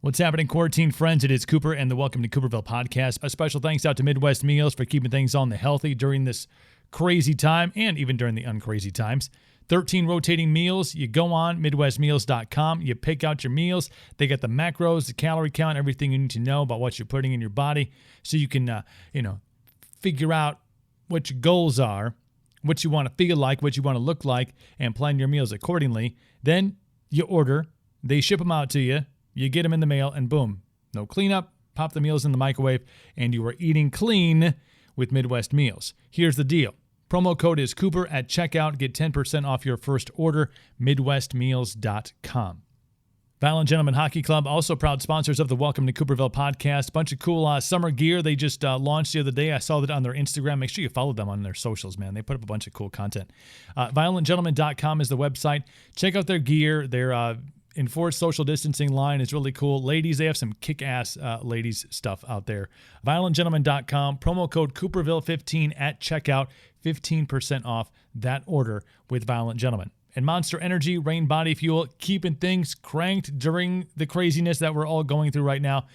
What's happening, quarantine friends? It is Cooper and the Welcome to Cooperville podcast. A special thanks out to Midwest Meals for keeping things on the healthy during this crazy time and even during the uncrazy times. 13 rotating meals. You go on MidwestMeals.com. You pick out your meals. They got the macros, the calorie count, everything you need to know about what you're putting in your body so you can, figure out what your goals are, what you want to feel like, what you want to look like, and plan your meals accordingly. Then you order. They ship them out to you. You get them in the mail, and boom, no cleanup, pop the meals in the microwave, and you are eating clean with Midwest Meals. Here's the deal. Promo code is Cooper at checkout. Get 10% off your first order, MidwestMeals.com. Violent Gentlemen Hockey Club, also proud sponsors of the Welcome to Cooperville podcast. Bunch of cool summer gear they just launched the other day. I saw that on their Instagram. Make sure you follow them on their socials, man. They put up a bunch of cool content. ViolentGentlemen.com is the website. Check out their gear. Their enforced social distancing line is really cool. Ladies, they have some kick-ass ladies stuff out there. ViolentGentlemen.com, promo code Cooperville15 at checkout, 15% off that order with Violent Gentlemen. And Monster Energy, Rain Body Fuel, keeping things cranked during the craziness that we're all going through right now.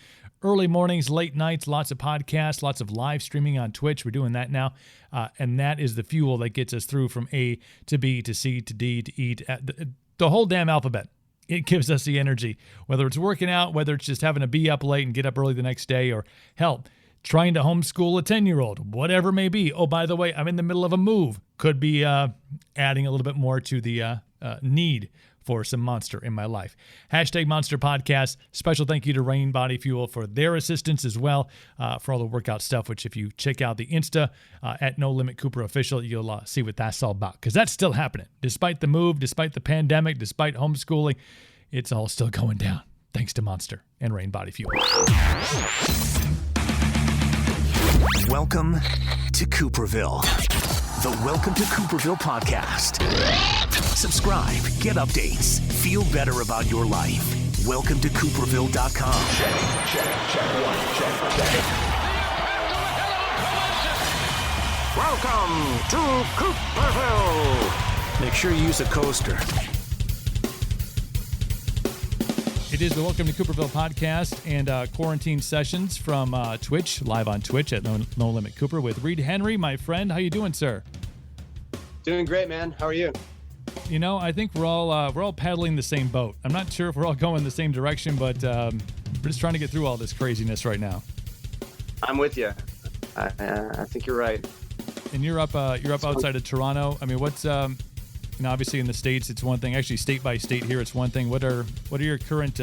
Early mornings, late nights, lots of podcasts, lots of live streaming on Twitch. We're doing that now. And that is the fuel that gets us through from A to B to C to D to E to the whole damn alphabet. It gives us the energy, whether it's working out, whether it's just having to be up late and get up early the next day, or hell, trying to homeschool a 10-year-old, whatever it may be. Oh, by the way, I'm in the middle of a move. Could be adding a little bit more to the need for some Monster in my life. Hashtag Monster Podcast. Special thank you to Rain Body Fuel for their assistance as well for all the workout stuff, which if you check out the Insta at No Limit Cooper Official, you'll see what that's all about, because that's still happening. Despite the move, despite the pandemic, despite homeschooling, it's all still going down, thanks to Monster and Rain Body Fuel. Welcome to Cooperville, the Welcome to Cooperville podcast. Subscribe, get updates, feel better about your life. Welcome to Cooperville.com. Check one, check. Welcome to Cooperville. Make sure you use a coaster. It is the Welcome to Cooperville podcast and quarantine sessions from Twitch, live on Twitch at No Limit Cooper with Reid Henry, my friend. How you doing, sir? Doing great, man. How are you? You know, I think we're all paddling the same boat. I'm not sure if we're all going the same direction, but we're just trying to get through all this craziness right now. I'm with you. I think you're right. And you're up outside of Toronto. I mean, what's obviously in the States it's one thing. Actually, state by state here it's one thing. What are your current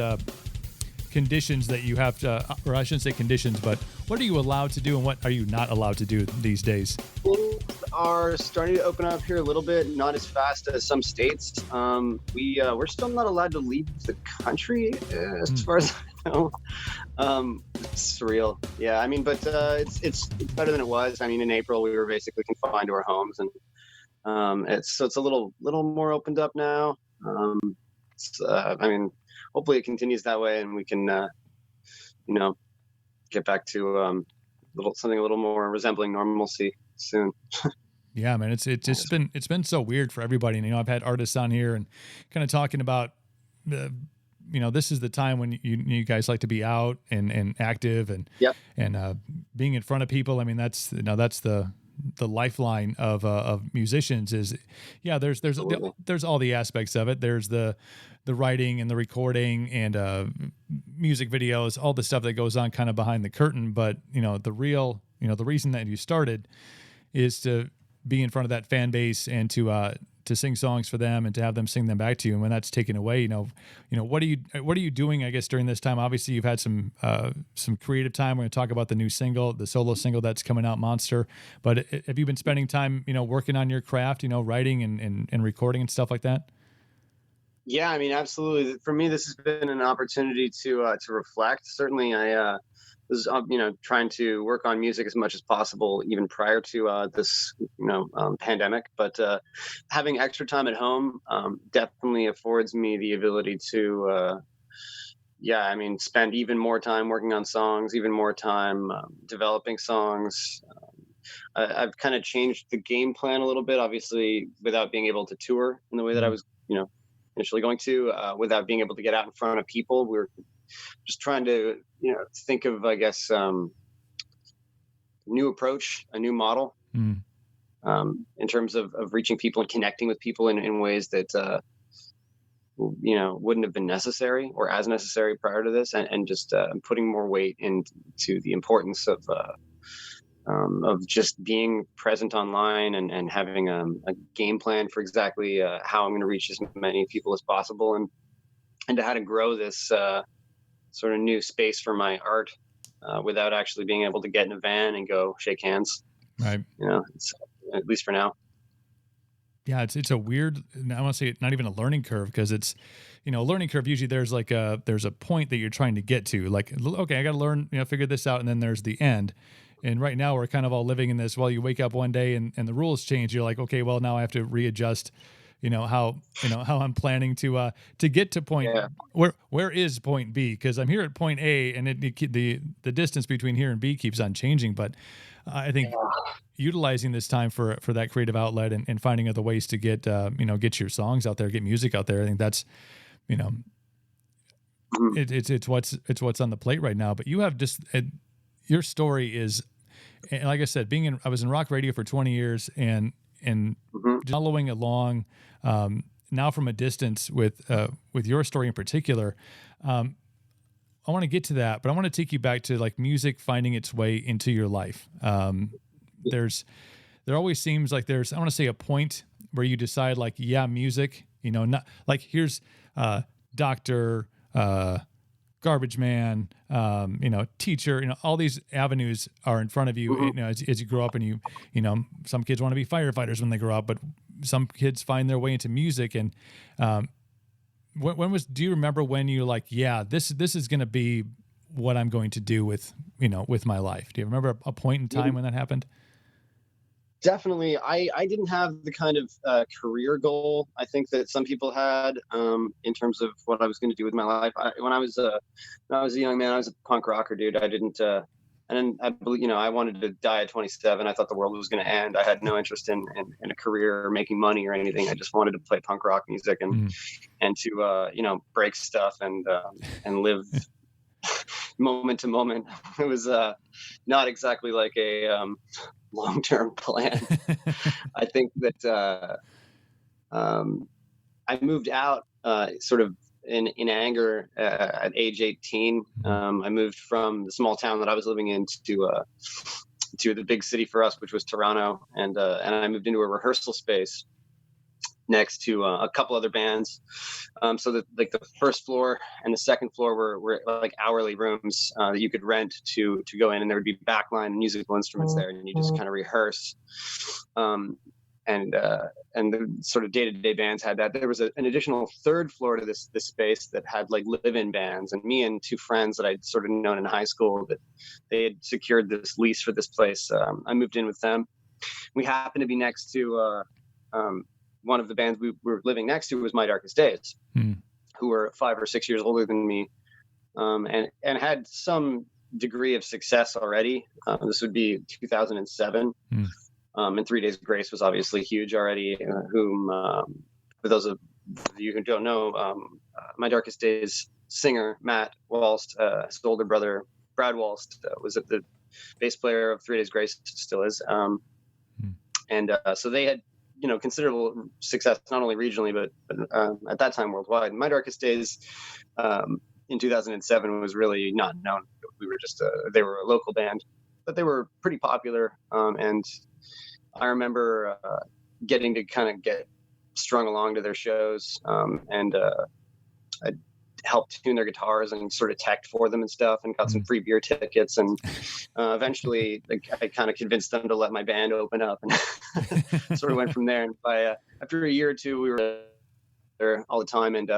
conditions that you have to, or I shouldn't say conditions, but what are you allowed to do and what are you not allowed to do these days? Things are starting to open up here a little bit, not as fast as some states. We're still not allowed to leave the country as far as I know. It's surreal. Yeah, I mean, but it's better than it was. I mean, in April we were basically confined to our homes, and it's a little more opened up now. I mean, hopefully it continues that way, and we can, get back to something a little more resembling normalcy soon. Yeah, man, it's been so weird for everybody. And, I've had artists on here and kind of talking about this is the time when you guys like to be out and active and yep. and being in front of people. I mean, that's the lifeline of musicians is, yeah, there's all the aspects of it. There's the writing and the recording and music videos, all the stuff that goes on kind of behind the curtain. But, the reason that you started is to be in front of that fan base and to sing songs for them and to have them sing them back to you. And when that's taken away, what are you doing, I guess, during this time? Obviously you've had some creative time. We're going to talk about the solo single that's coming out, Monster. But have you been spending time, working on your craft, writing and recording and stuff like that? Yeah, I mean, absolutely. For me, this has been an opportunity to reflect. Certainly I was, trying to work on music as much as possible, even prior to this, pandemic. But having extra time at home definitely affords me the ability to, spend even more time working on songs, even more time developing songs. I've kind of changed the game plan a little bit, obviously, without being able to tour in the way that I was, initially going to, without being able to get out in front of people. We're just trying to, think of, I guess, new approach, a new model, Mm. in terms of reaching people and connecting with people in ways that, wouldn't have been necessary or as necessary prior to this, and just putting more weight into the importance of just being present online, and having a game plan for exactly how I'm going to reach as many people as possible, and to how to grow this sort of new space for my art without actually being able to get in a van and go shake hands. Right. It's, at least for now. Yeah, it's a weird, I want to say not even a learning curve, because it's, a learning curve, usually there's a point that you're trying to get to, like, okay, I got to learn, figure this out. And then there's the end. And right now we're kind of all living in this, well, you wake up one day and the rules change. You're like, okay, well, now I have to readjust, how I'm planning to get to point, where is point B? Cause I'm here at point A, and the distance between here and B keeps on changing. But I think utilizing this time for that creative outlet, and finding other ways to get your songs out there, get music out there. I think that's, it's what's on the plate right now. But you have just, your story is, and like I said, I was in rock radio for 20 years, and following along, now from a distance with your story in particular. I want to get to that, but I want to take you back to like music finding its way into your life. There always seems like I want to say, a point where you decide, like, yeah, music, not like, here's doctor, garbage man, teacher, all these avenues are in front of you, as you grow up, and some kids want to be firefighters when they grow up, but some kids find their way into music. And, do you remember when you're like, yeah, this is going to be what I'm going to do with my life? Do you remember a point in time when that happened? Definitely. I didn't have the kind of career goal I think that some people had, in terms of what I was going to do with my life. When I was a young man, I was a punk rocker, dude. I didn't, and I believe, I wanted to die at 27. I thought the world was going to end. I had no interest in a career or making money or anything. I just wanted to play punk rock music and to break stuff and live moment to moment. It was not exactly like a long-term plan. I think that I moved out sort of in anger at age 18. I moved from the small town that I was living in to the big city for us, which was Toronto, and I moved into a rehearsal space next to a couple other bands. So that, like, the first floor and the second floor were like hourly rooms that you could rent to go in, and there would be backline and musical instruments there, and you just kind of rehearse. And the sort of day-to-day bands had that. There was an additional third floor to this space that had like live-in bands, and me and two friends that I'd sort of known in high school, that they had secured this lease for this place. I moved in with them. We happened to be next to one of the bands we were living next to was My Darkest Days, who were 5 or 6 years older than me, and had some degree of success already. This would be 2007. And 3 Days Grace was obviously huge already, whom, for those of you who don't know, My Darkest Days singer, Matt Walst, his older brother, Brad Walst, was the bass player of 3 Days Grace, still is. And so they had, considerable success, not only regionally, but at that time worldwide. My Darkest Days in 2007 was really not known. We were just, they were a local band, but they were pretty popular. And I remember getting to kind of get strung along to their shows, and I helped tune their guitars and sort of teched for them and stuff, and got some free beer tickets. And eventually, I kind of convinced them to let my band open up, and sort of went from there. And after a year or two, we were there all the time. And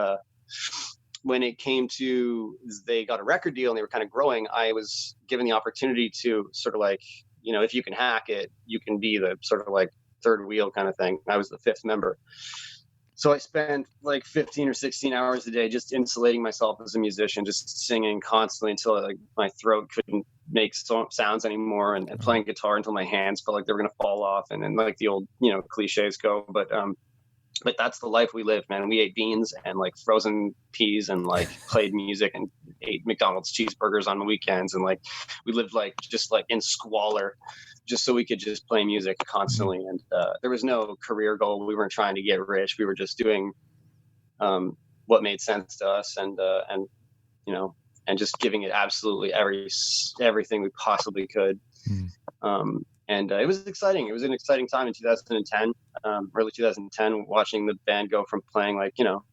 when it came to, they got a record deal and they were kind of growing, I was given the opportunity to sort of like, if you can hack it, you can be the sort of like third wheel kind of thing. I was the fifth member. So I spent like 15 or 16 hours a day just insulating myself as a musician, just singing constantly until like my throat couldn't make sounds anymore, and playing guitar until my hands felt like they were going to fall off. And then, like the old, cliches go. But but that's the life we lived, man. We ate beans and like frozen peas and like played music and ate McDonald's cheeseburgers on the weekends. And like, we lived like, just like in squalor, just so we could just play music constantly. And there was no career goal. We weren't trying to get rich. We were just doing what made sense to us, and you know, and just giving it absolutely everything we possibly could. And it was exciting. It was an exciting time in 2010, early 2010, watching the band go from playing like, you know,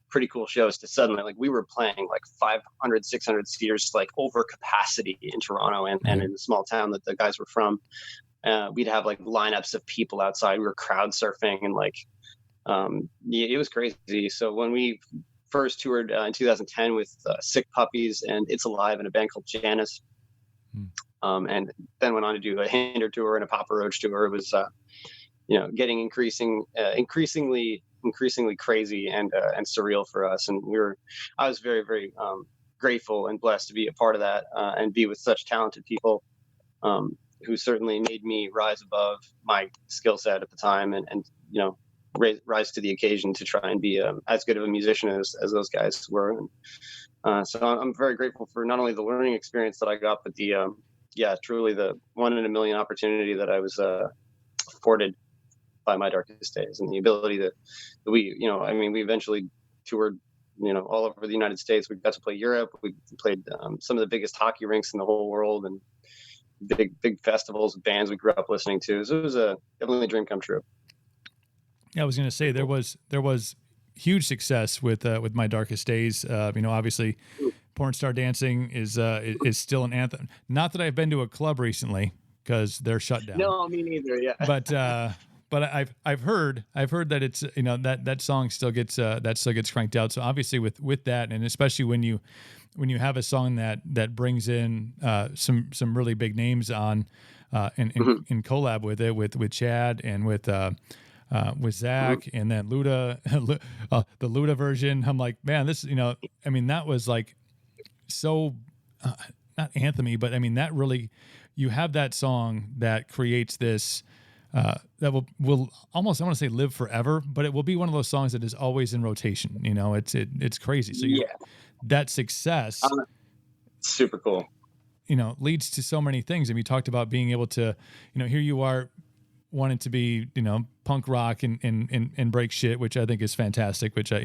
pretty cool shows to suddenly like we were playing like 500, 600 seaters, like over capacity in Toronto and in the small town that the guys were from. We'd have like lineups of people outside. We were crowd surfing and like, yeah, it was crazy. So when we first toured in 2010 with Sick Puppies and It's Alive and a band called Janice, and then went on to do a Hinder tour and a Papa Roach tour. It was, you know, getting increasingly crazy and surreal for us. And I was very, very grateful and blessed to be a part of that and be with such talented people who certainly made me rise above my skill set at the time and you know, rise to the occasion to try and be as good of a musician as those guys were. And so I'm very grateful for not only the learning experience that I got, but the truly the 1 in a million opportunity that I was afforded by My Darkest Days, and the ability that we eventually toured, you know, all over the United States. We got to play Europe. We played some of the biggest hockey rinks in the whole world, and big festivals, bands we grew up listening to. So it was definitely a dream come true. Yeah, I was going to say there was huge success with My Darkest Days. You know, obviously, Porn Star Dancing is still an anthem. Not that I've been to a club recently because they're shut down. No, me neither. Yeah. But I've heard that it's, you know, that song still gets cranked out. So obviously with that, and especially when you have a song that brings in some really big names on in collab with it with Chad and with Zach and then Luda, the Luda version. I'm like, man, this, you know, I mean, that was like so not anthemy, but I mean, that really, you have that song that creates this that will almost, I want to say live forever, but it will be one of those songs that is always in rotation. You know, it's crazy. So that success, super cool, you know, leads to so many things. And we talked about being able to, you know, here you are wanting to be, you know, punk rock and break shit, which I think is fantastic, which I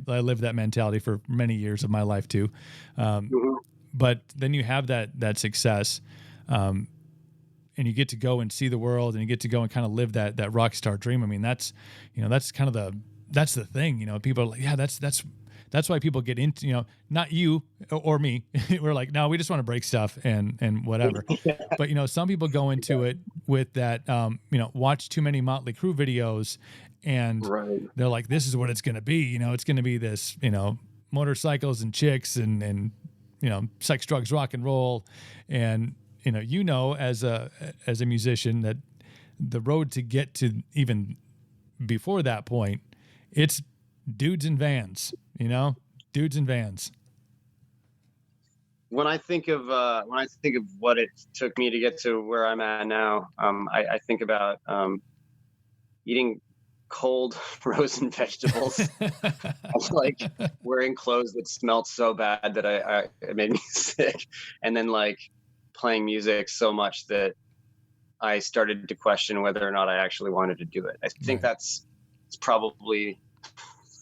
lived that mentality for many years of my life too. But then you have that success, and you get to go and see the world, and you get to go and kind of live that rock star dream. I mean, that's, you know, that's kind of that's the thing, you know, people are like, yeah, that's why people get into, you know, not you or me. We're like, no, we just want to break stuff and whatever. But, you know, some people go into it with that, you know, watch too many Motley Crue videos and they're like, this is what it's going to be. You know, it's going to be this, you know, motorcycles and chicks and, you know, sex, drugs, rock and roll. And, you know, as a musician, that the road to get to even before that point, it's dudes in vans, you know, dudes in vans. When I think of what it took me to get to where I'm at now, I think about eating cold frozen vegetables. I was like wearing clothes that smelled so bad that it made me sick, and then like playing music so much that I started to question whether or not I actually wanted to do it. I think it's probably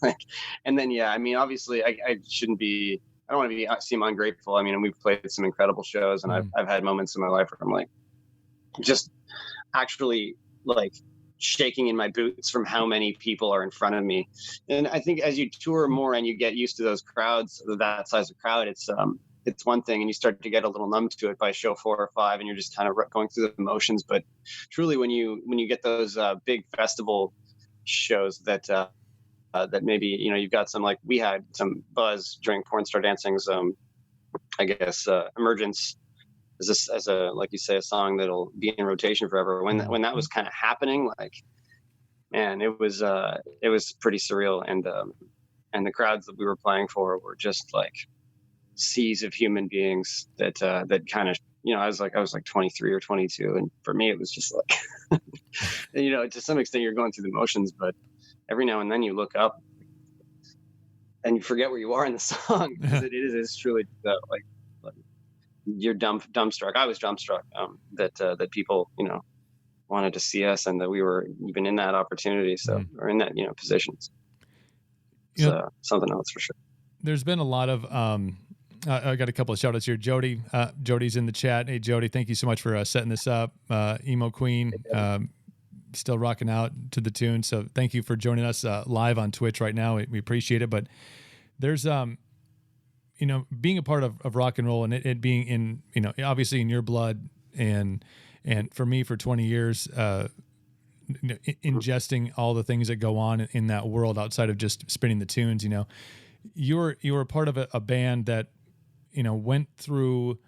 like, and then I mean, obviously I shouldn't be, I don't want to seem ungrateful. I mean, we've played some incredible shows, and I've had moments in my life where I'm like just actually like shaking in my boots from how many people are in front of me. And I think as you tour more and you get used to those crowds, that size of crowd, it's one thing, and you start to get a little numb to it by show 4 or 5, and you're just kind of going through the motions. But truly, when you get those big festival shows that maybe, you know, you've got some, like we had some buzz during Porn Star Dancing's I guess emergence as a like you say, a song that'll be in rotation forever. When that was kind of happening, like, man, it was pretty surreal. And the crowds that we were playing for were just like seas of human beings that kind of, you know, I was like 23 or 22, and for me it was just like you know, to some extent you're going through the motions, but every now and then you look up and you forget where you are in the song because it's truly like you're dumbstruck. I was dumbstruck that people wanted to see us and that we were even in that opportunity. So or in that positions. It's something else for sure. There's been a lot of I got a couple of shout outs here. Jody, Jody's in the chat. Hey Jody, thank you so much for setting this up. Emo Queen, still rocking out to the tune. So thank you for joining us live on Twitch right now. We appreciate it. But there's being a part of rock and roll and it being in obviously in your blood and for me for 20 years ingesting all the things that go on in that world outside of just spinning the tunes. You were part of a band that went through.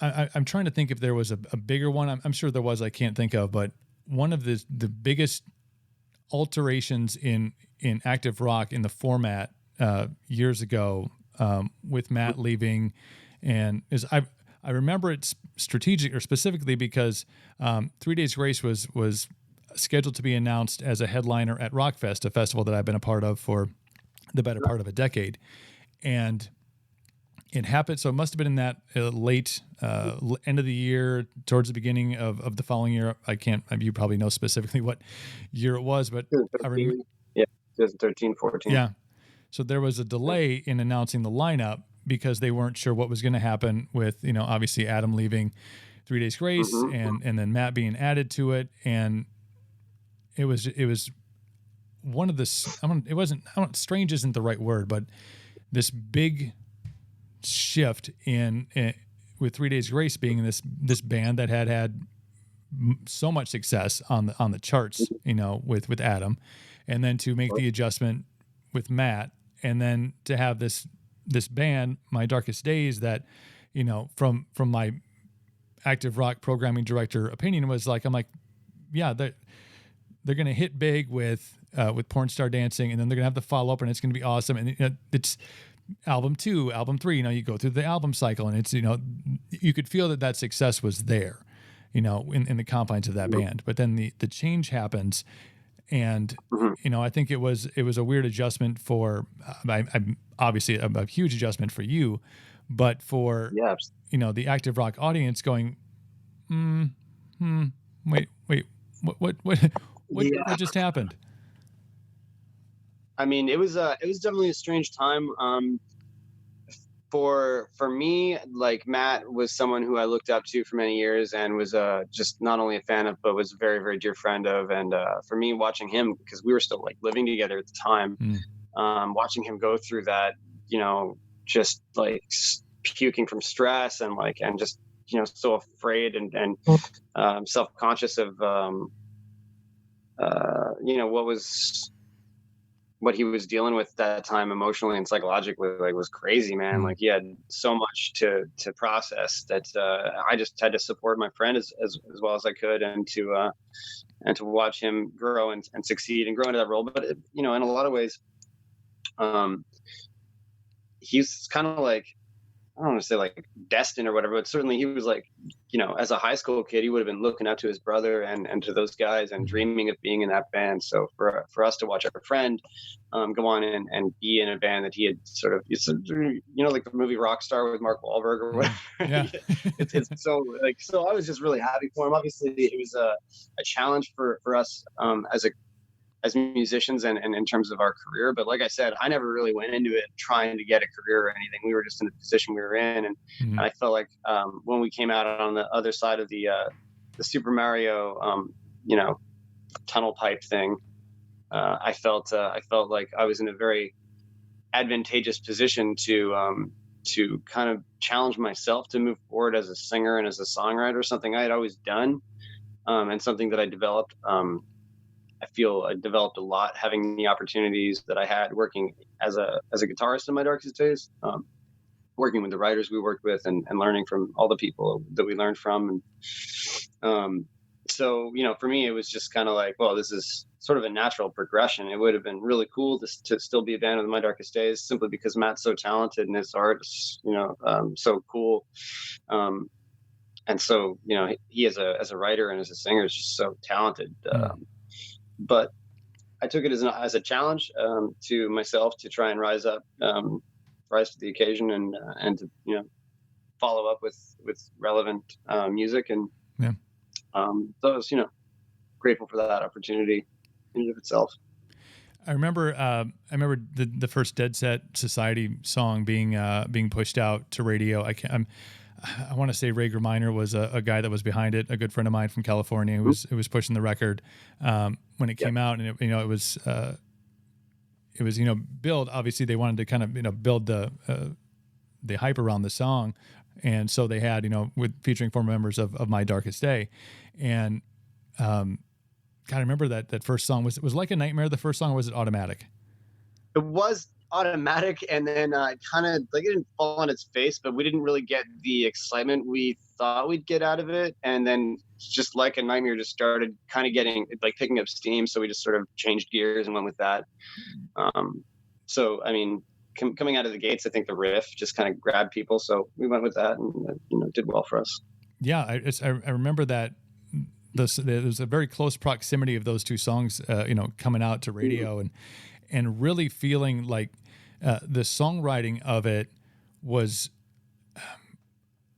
I'm trying to think if there was a bigger one. I'm sure there was. I can't think of, but one of the biggest alterations in active rock in the format years ago with Matt leaving, and I remember it strategic or specifically because 3 Days Grace was scheduled to be announced as a headliner at Rockfest, a festival that I've been a part of for the better part of a decade, and it happened. So it must have been in that late end of the year, towards the beginning of the following year. I can't. You probably know specifically what year it was, but I remember. Yeah, 2013, 14. Yeah. So there was a delay in announcing the lineup because they weren't sure what was going to happen with obviously Adam leaving 3 Days Grace and then Matt being added to it, and it was one of the strange isn't the right word, but this big shift in with 3 Days Grace being this band that had so much success on the charts, with Adam, and then to make the adjustment with Matt, and then to have this band, My Darkest Days, that from my active rock programming director opinion was like, I'm like, yeah, they're going to hit big with Porn Star Dancing, and then they're going to have the follow up, and it's going to be awesome. And it's album 2, album 3, you go through the album cycle, and it's, you could feel that success was there, in the confines of that band. But then the change happens, and I think it was a weird adjustment for, I'm obviously a huge adjustment for you, but for the active rock audience going, wait, what just happened? I mean, it was definitely a strange time. For me, like, Matt was someone who I looked up to for many years and was just not only a fan of, but was a very, very dear friend of. And for me, watching him, because we were still like living together at the time, watching him go through that, just like puking from stress and just so afraid and self-conscious of what he was dealing with at that time emotionally and psychologically, was crazy, man. Like, he had so much to process that I just had to support my friend as well as I could, and to watch him grow and succeed and grow into that role. But in a lot of ways, he's kind of like, I don't want to say like destined or whatever, but certainly he was like, as a high school kid, he would have been looking up to his brother and to those guys and dreaming of being in that band. So for us to watch our friend go on and be in a band that he had sort of, like the movie Rockstar with Mark Wahlberg or whatever. Yeah. it's so I was just really happy for him. Obviously it was a challenge for us as musicians and in terms of our career. But like I said, I never really went into it trying to get a career or anything. We were just in the position we were in. And I felt like when we came out on the other side of the Super Mario, tunnel pipe thing, I felt like I was in a very advantageous position to kind of challenge myself to move forward as a singer and as a songwriter, something I had always done, and something that I developed. I feel I developed a lot having the opportunities that I had working as a guitarist in My Darkest Days, working with the writers we worked with and learning from all the people that we learned from. And so, for me, it was just kind of like, well, this is sort of a natural progression. It would have been really cool to still be a band with My Darkest Days, simply because Matt's so talented and his art is, so cool. And so, he as a writer and as a singer is just so talented. but I took it as a challenge to myself to try and rise to the occasion, and to follow up with relevant music, and Yeah. so I was grateful for that opportunity in and of itself. I remember the first Deadset Society song being pushed out to radio. I want to say Ray Miner was a guy that was behind it, a good friend of mine from California who was pushing the record when it came out, and it was build. Obviously, they wanted to kind of build the hype around the song, and so they had with featuring former members of My Darkest Day, and God, I remember that first song was Like a Nightmare. The first song, or was it Automatic? It was Automatic, and then kind of like it didn't fall on its face, but we didn't really get the excitement we thought we'd get out of it. And then just Like a Nightmare just started kind of getting like picking up steam, so we just sort of changed gears and went with that. So I mean, coming out of the gates, I think the riff just kind of grabbed people, so we went with that, and did well for us. Yeah, I remember that. There was a very close proximity of those two songs, coming out to radio, and really feeling like the songwriting of it was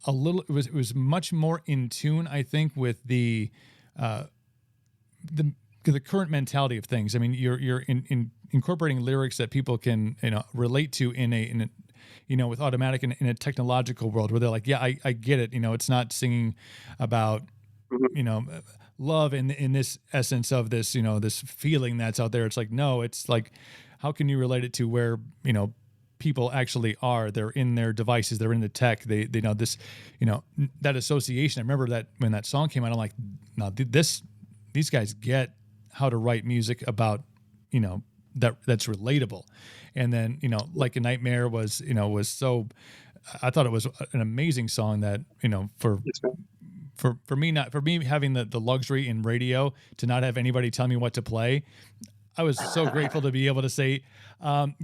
it was much more in tune, I think, with the current mentality of things. I mean, you're incorporating lyrics that people can relate to in a with Automatic in a technological world where they're like, yeah, I get it. It's not singing about love in this essence of this, this feeling that's out there. It's like, no, it's like, how can you relate it to where, people actually are? They're in their devices, they're in the tech, they know this, that association. I remember that when that song came out, I'm like, no, these guys get how to write music about, that's relatable. And then, Like a Nightmare was so, I thought it was an amazing song that, for me having the luxury in radio to not have anybody tell me what to play, I was so grateful to be able to say,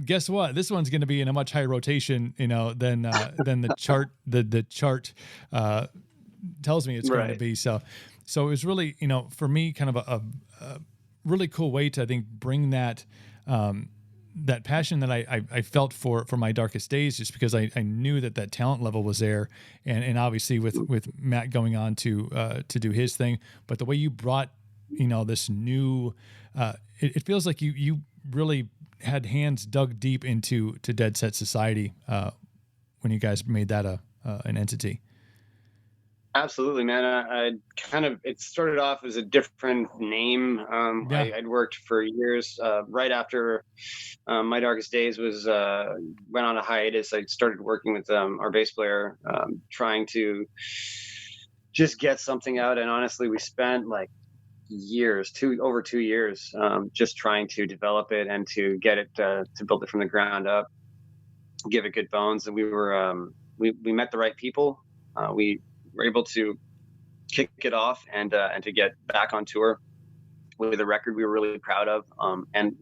guess what? This one's going to be in a much higher rotation, than the chart the chart tells me it's going to be. So it was really, for me, kind of a really cool way to, I think, bring that that passion that I felt for My Darkest Days, just because I knew that talent level was there, and obviously with Matt going on to do his thing, but the way you brought this new, it feels like you really had hands dug deep into Deadset Society when you guys made that an entity. Absolutely, man. I kind of, it started off as a different name. I'd worked for years right after My Darkest Days went on a hiatus. I started working with our bass player, trying to just get something out. And honestly, we spent like over 2 years, just trying to develop it and to get it, to build it from the ground up, give it good bones. And we met the right people. We were able to kick it off and to get back on tour with a record we were really proud of. And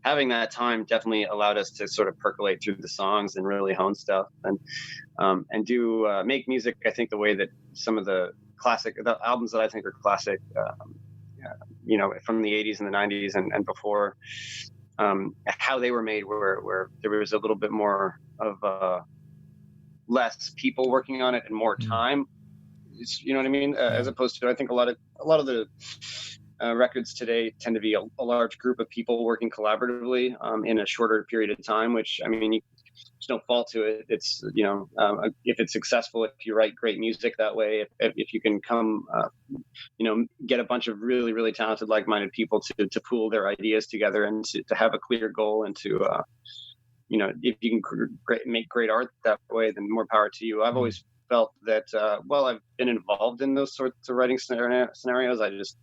having that time definitely allowed us to sort of percolate through the songs and really hone stuff, and do make music, I think, the way that some of the albums that I think are classic, from the 80s and the 90s and before, how they were made, where there was a little bit more of less people working on it and more time. You know what I mean? As opposed to, I think a lot of the records today tend to be a large group of people working collaboratively in a shorter period of time, which, I mean, there's no fault to it. It's, if it's successful, if you write great music that way, if you can come, get a bunch of really, really talented, like-minded people to pool their ideas together and to have a clear goal, and to, if you can make great art that way, then more power to you. I've always felt that, I've been involved in those sorts of writing scenarios.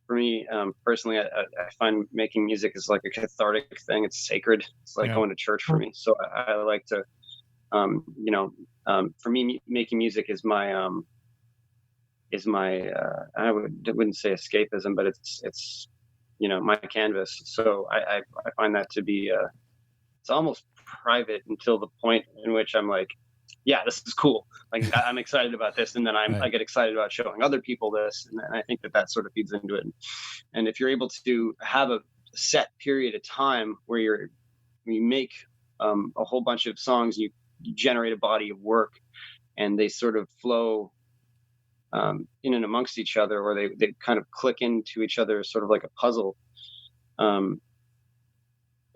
For me, personally, I find making music is like a cathartic thing. It's sacred. It's like going to church for me. So I like to, for me, making music is my, I wouldn't say escapism, but it's my canvas. So I find that to be, it's almost private until the point in which I'm like yeah, this is cool. Like I'm excited about this, and then I Right. get excited about showing other people this, and I think that sort of feeds into it. And if you're able to have a set period of time where you make a whole bunch of songs, you generate a body of work, and they sort of flow in and amongst each other, or they kind of click into each other, sort of like a puzzle. Um,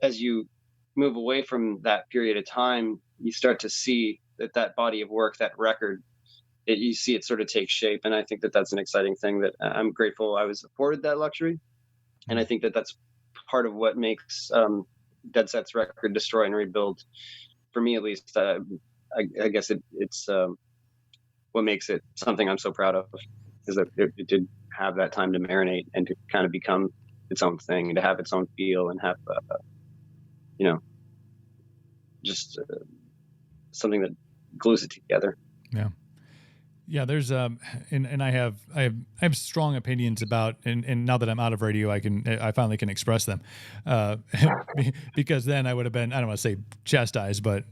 as you move away from that period of time, you start to see that body of work, that record, you see it sort of take shape. And I think that's an exciting thing that I'm grateful I was afforded that luxury. And I think that's part of what makes Deadset's record Destroy and Rebuild, for me at least. I guess it's what makes it something I'm so proud of, is that it did have that time to marinate and to kind of become its own thing, and to have its own feel, and have just something that glues it together. Yeah. Yeah, there's and I have strong opinions about, and now that I'm out of radio, I finally can express them, because then I would have been, I don't want to say chastised, but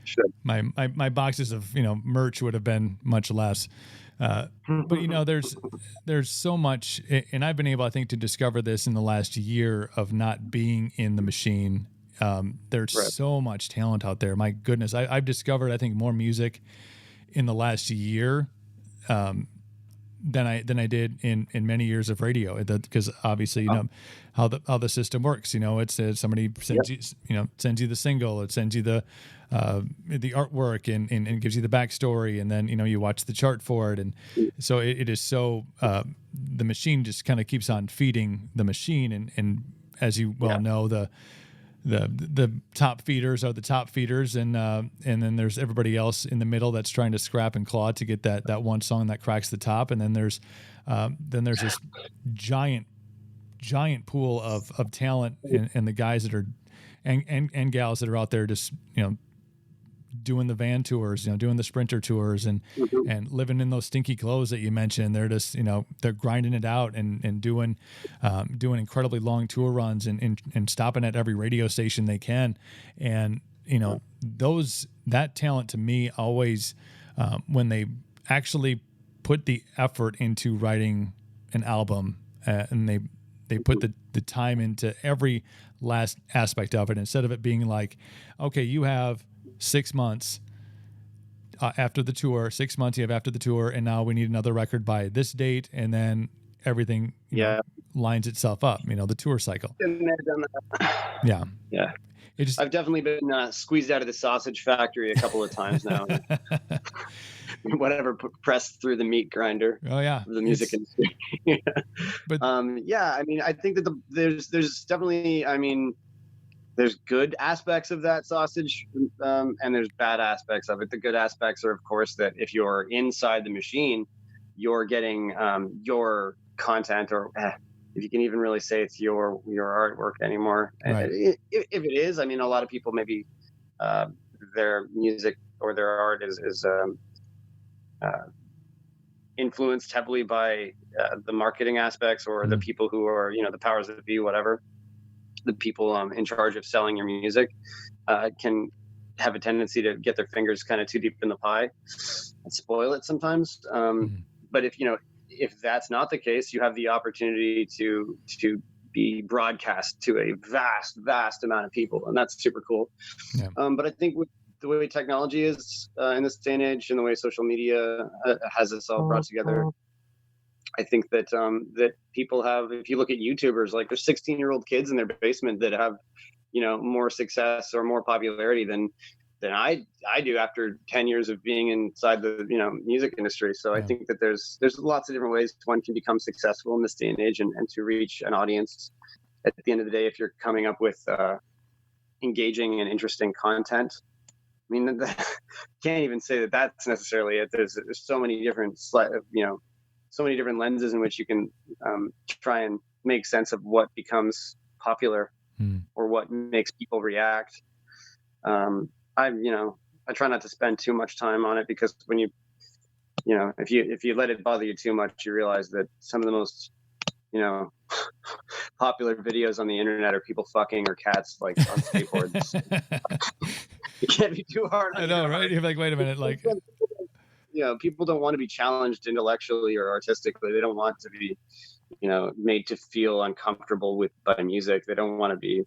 Sure. my boxes of merch would have been much less. But there's so much, and I've been able, I think, to discover this in the last year of not being in the machine. There's Right. so much talent out there. My goodness, I've discovered, I think, more music in the last year than I did in many years of radio, because obviously how the system works. It's somebody sends sends you the single, it sends you the artwork and gives you the backstory, and then you watch the chart for it, and so it is so the machine just kind of keeps on feeding the machine, and as you well know, the top feeders are the top feeders, and then there's everybody else in the middle that's trying to scrap and claw to get that one song that cracks the top, and then there's this giant pool of talent, and the guys that are and gals that are out there just doing the van tours, doing the sprinter tours, and living in those stinky clothes that you mentioned. They're just, they're grinding it out and doing incredibly long tour runs and stopping at every radio station they can. And, that talent to me always, when they actually put the effort into writing an album, and they put the time into every last aspect of it, instead of it being like, okay, you have 6 months after the tour, 6 months you have after the tour, and now we need another record by this date, and then everything lines itself up, the tour cycle. Been there, done that. Yeah. I've definitely been squeezed out of the sausage factory a couple of times now. Whatever, pressed through the meat grinder. Oh yeah, of the music industry. But I think that there's definitely, there's good aspects of that sausage, and there's bad aspects of it. The good aspects are, of course, that if you're inside the machine, you're getting your content, or if you can even really say it's your artwork anymore. Right. If it is, a lot of people, maybe their music or their art is influenced heavily by the marketing aspects, or the people who are, the powers that be, whatever. The people in charge of selling your music can have a tendency to get their fingers kind of too deep in the pie and spoil it sometimes. But if that's not the case, you have the opportunity to be broadcast to a vast amount of people, and that's super cool. Yeah. But I think with the way technology is in this day and age, and the way social media has us all brought together, I think that that people have, if you look at YouTubers, like there's 16-year-old kids in their basement that have, more success or more popularity than I do after 10 years of being inside the, music industry. So I think that there's lots of different ways one can become successful in this day and age, and to reach an audience. At the end of the day, if you're coming up with engaging and interesting content, can't even say that that's necessarily it. There's so many different, so many different lenses in which you can try and make sense of what becomes popular or what makes people react. I try not to spend too much time on it, because when if you let it bother you too much, you realize that some of the most popular videos on the internet are people fucking, or cats like on skateboards. it can't be too hard. I know, right? You're like, wait a minute, like, People don't want to be challenged intellectually or artistically. They don't want to be, made to feel uncomfortable by music. They don't want to be,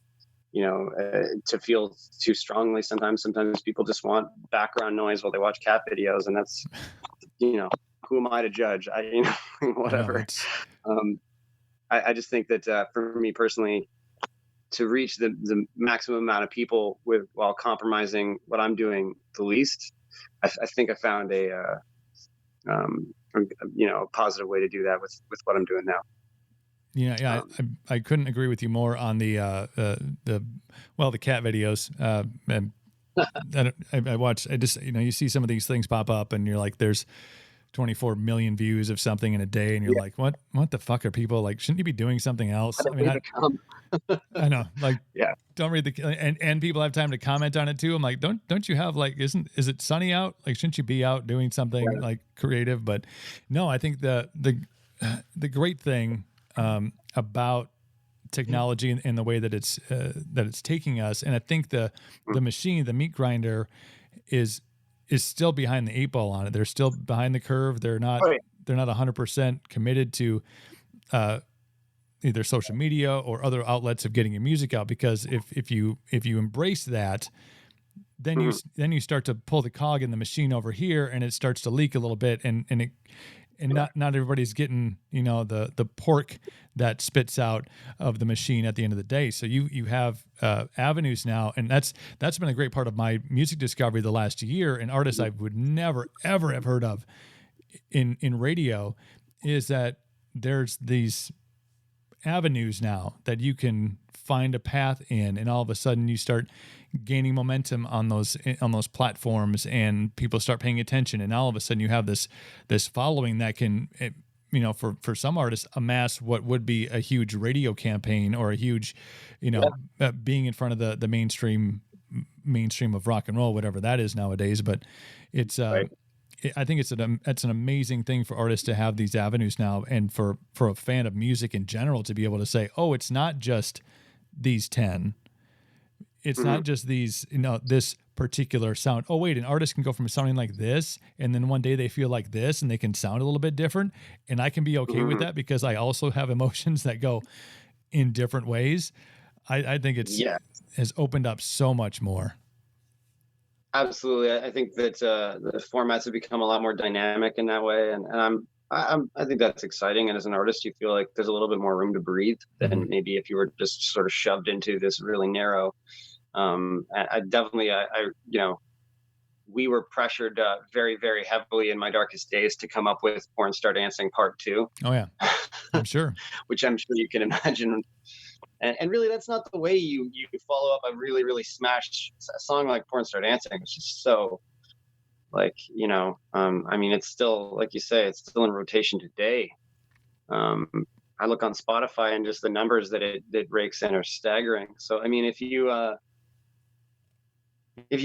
to feel too strongly. Sometimes people just want background noise while they watch cat videos, and that's, who am I to judge? Whatever. I just think that for me personally, to reach the maximum amount of people while compromising what I'm doing the least, I think I found a positive way to do that with what I'm doing now. Yeah. I couldn't agree with you more on the cat videos. And I watch. I just you see some of these things pop up, and you're like, there's 24 million views of something in a day, and you're like, what the fuck are people like? Shouldn't you be doing something else? I mean, I know, like, don't read and people have time to comment on it too. I'm like, don't you have like, is it sunny out? Like, shouldn't you be out doing something like creative? But no, I think the great thing about technology and the way that it's taking us, and I think the machine, the meat grinder, is still behind the 8 ball on it. They're still behind the curve. They're not 100% committed to either social media or other outlets of getting your music out, because if you embrace that, then you start to pull the cog in the machine over here, and it starts to leak a little bit, and not everybody's getting the pork that spits out of the machine at the end of the day. So you have avenues now, and that's been a great part of my music discovery the last year. And artists I would never ever have heard of in radio, is that there's these avenues now that you can find a path in, and all of a sudden you start gaining momentum on those platforms, and people start paying attention, and all of a sudden you have this following that can, for some artists, amass what would be a huge radio campaign or a huge, being in front of the mainstream of rock and roll, whatever that is nowadays. But it's I think it's an amazing thing for artists to have these avenues now, and for a fan of music in general to be able to say, oh, it's not just these 10. It's not just these, this particular sound. Oh, wait, an artist can go from sounding like this, and then one day they feel like this, and they can sound a little bit different. And I can be okay with that, because I also have emotions that go in different ways. I think has opened up so much more. Absolutely. I think that the formats have become a lot more dynamic in that way. And I think that's exciting. And as an artist, you feel like there's a little bit more room to breathe than maybe if you were just sort of shoved into this really narrow. We were pressured very, very heavily in my darkest days to come up with Porn Star Dancing Part 2. Oh, yeah. I'm sure. Which I'm sure you can imagine. And really, that's not the way you follow up a really, really smashed song like Porn Star Dancing. It's just so, like, it's still, like you say, it's still in rotation today. I look on Spotify, and just the numbers that it rakes in are staggering. So, I mean, if you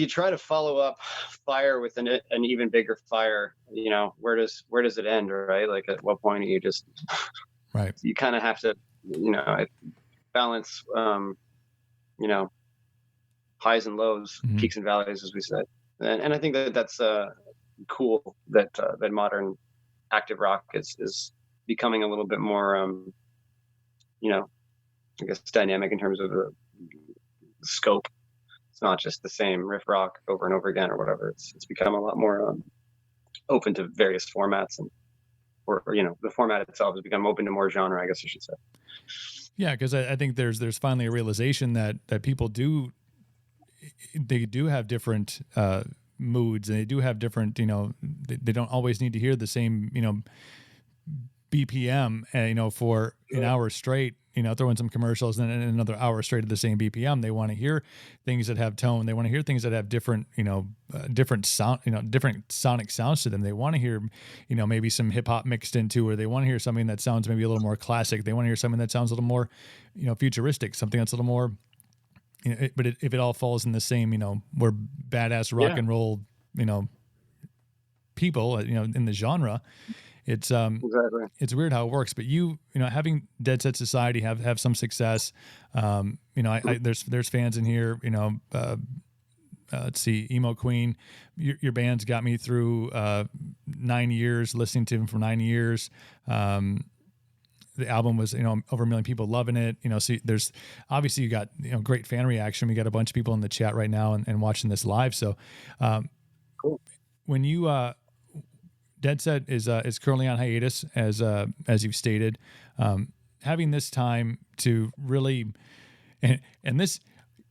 try to follow up fire with an even bigger fire, where does it end, right? Like, at what point are you just right? You kind of have to, balance, highs and lows, peaks and valleys, as we said. And I think that's cool that modern active rock is becoming a little bit more, I guess, dynamic in terms of the scope. It's not just the same riff rock over and over again or whatever. It's become a lot more open to various formats, or the format itself has become open to more genre, I guess I should say. Yeah, because I think there's finally a realization that people do have different moods, and they do have different, they don't always need to hear the same, BPM, for an hour straight, throw in some commercials, and then another hour straight at the same BPM. They want to hear things that have tone. They want to hear things that have different, different sound, different sonic sounds to them. They want to hear, maybe some hip hop mixed into, or they want to hear something that sounds maybe a little more classic. They want to hear something that sounds a little more, futuristic, something that's a little more, but if it all falls in the same, we're badass rock and roll, people, in the genre. It's exactly. It's weird how it works, but having Deadset Society have some success. There's fans in here. let's see, Emo Queen. Your band's got me through 9 years, listening to him for 9 years. The album was, over 1 million people loving it. So there's obviously you got, great fan reaction. We got a bunch of people in the chat right now and watching this live. So, Cool. When you, Deadset is currently on hiatus as you've stated, having this time to really, and this,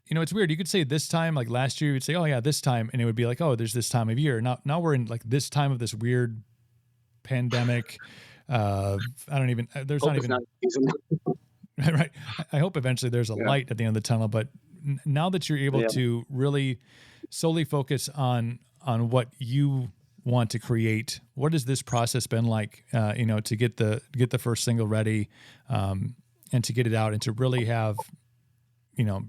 it's weird. You could say this time, like last year, you'd say, oh yeah, this time. And it would be like, oh, there's this time of year. Now we're in like this time of this weird pandemic. There's Hope not it's even, not season. right. I hope eventually there's a light at the end of the tunnel, but now that you're able to really solely focus on what you want to create, what has this process been like, to get the first single ready, and to get it out and to really have,